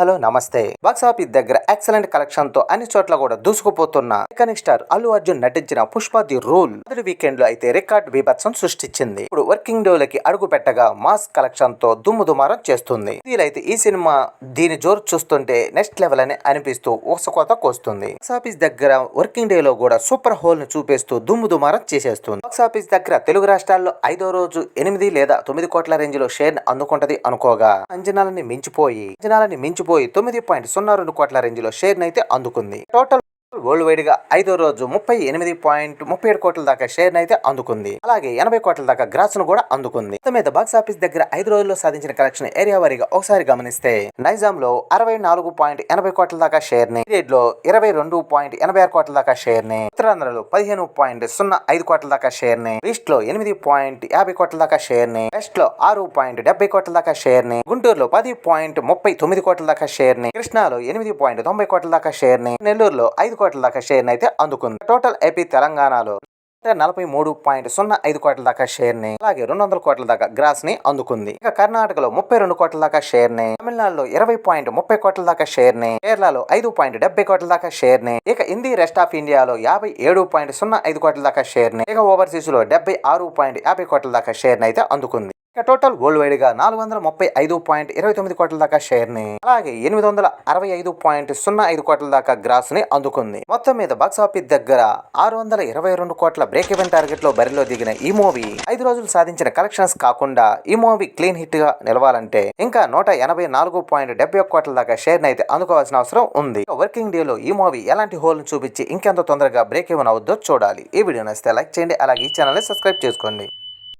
Hello నమస్తే. Box office దగ్గర excellent collection తో అన్ని చోట్ల కూడా దూసుకుపోతున్న ఐకానిక్ స్టార్ అల్లు అర్జున్ నటించిన పుష్ప ది రూల్ మొదటి వీకెండ్ లో అయితే రికార్డ్ బీభత్సం సృష్టించింది. ఇప్పుడు వర్కింగ్ డే లకి అడుగు పెట్టగా మాస్ కలెక్షన్ తో దుమ్ము దుమారం చేస్తుంది. అయితే ఈ సినిమా దీని జోరు చూస్తుంటే నెక్స్ట్ లెవెల్ అని అనిపిస్తూ ఊసకోత కోస్తుంది. బాక్సాఫీస్ దగ్గర వర్కింగ్ డే లో కూడా సూపర్ హోల్ ని చూపేస్తూ దుమ్ము దుమారం చేసేస్తుంది. బాక్సాఫీస్ దగ్గర తెలుగు రాష్ట్రాల్లో 5వ రోజు 8 లేదా 9 కోట్ల రేంజ్ లో షేర్ అందుకుంటది అనుకోగా అంచనాలని మించిపోయి 9.02 కోట్ల రేంజ్ లో షేర్ నైతే అందుకుంది. టోటల్ వరల్డ్ వైడ్ గా 5వ రోజు 38.37 కోట్ల దాకా షేర్ అయితే అందుకుంది. అలాగే 80 కోట్ల దాకా గ్రాస్ ను కూడా అందుకుంది. మీద బాక్స్ ఆఫీస్ దగ్గర 5 రోజుల్లో సాధించిన కలెక్షన్ ఏరియా వారీగా ఒకసారి గమనిస్తే నైజాం లో 64.80 కోట్ల దాకా షేర్ ని, పీరియడ్ లో 22.86 కోట్ల దాకా షేర్ ని, ఉత్తరాంధ్రలో 15.05 కోట్ల దాకా షేర్ ని, ఈస్ట్ లో 8.50 కోట్ల దాకా షేర్ ని, వెస్ట్ లో 6.70 కోట్ల దాకా షేర్ ని, గుంటూరులో 10.39 కోట్ల దాకా షేర్ ని, కృష్ణాలో 8.90 కోట్ల దాకా షేర్ ని, నెల్లూరులో 5 కోట్ల దాకా షేర్ అయితే అందుకుంది. టోటల్ ఏపీ తెలంగాణలో 43.05 కోట్ల దాకా షేర్ ని, అలాగే 200 కోట్ల దాకా గ్రాస్ ని అందుకుంది. ఇక కర్ణాటకలో 32 కోట్ల దాకా షేర్ ని, తమిళనాడులో 20.30 కోట్ల దాకా షేర్ ని, కేరళలో 5.70 కోట్ల దాకా షేర్ ని, ఇక హిందీ రెస్ట్ ఆఫ్ ఇండియాలో 57.05 కోట్ల దాకా షేర్ ని, ఇక ఓవర్సీస్ లో 76.50 కోట్ల దాకా షేర్ ని అయితే అందుకుంది. ఇక టోటల్ వరల్డ్ వైడ్ గా 435.29 కోట్ల దాకా షేర్ ని, అలాగే 865.05 కోట్ల దాకా గ్రాస్ ని అందుకుంది. మొత్తం మీద బాక్స్ ఆఫీస్ దగ్గర 622 కోట్ల బ్రేక్ ఈవెన్ టార్గెట్ లో బరిలో దిగిన ఈ మూవీ 5 రోజులు సాధించిన కలెక్షన్స్ కాకుండా ఈ మూవీ క్లీన్ హిట్ గా నిలవాలంటే ఇంకా 184.71 కోట్ల దాకా షేర్ అయితే అందుకోవాల్సిన అవసరం ఉంది. వర్కింగ్ డే లో ఈ మూవీ ఎలాంటి హోల్ ని చూపించి ఇంకెంత తొందరగా బ్రేక్ ఈవెన్ అవుద్దో చూడాలి. ఈ వీడియో నచ్చితే లైక్ చేయండి, అలాగే ఈ ఛానల్ ని సబ్స్క్రైబ్ చేసుకోండి.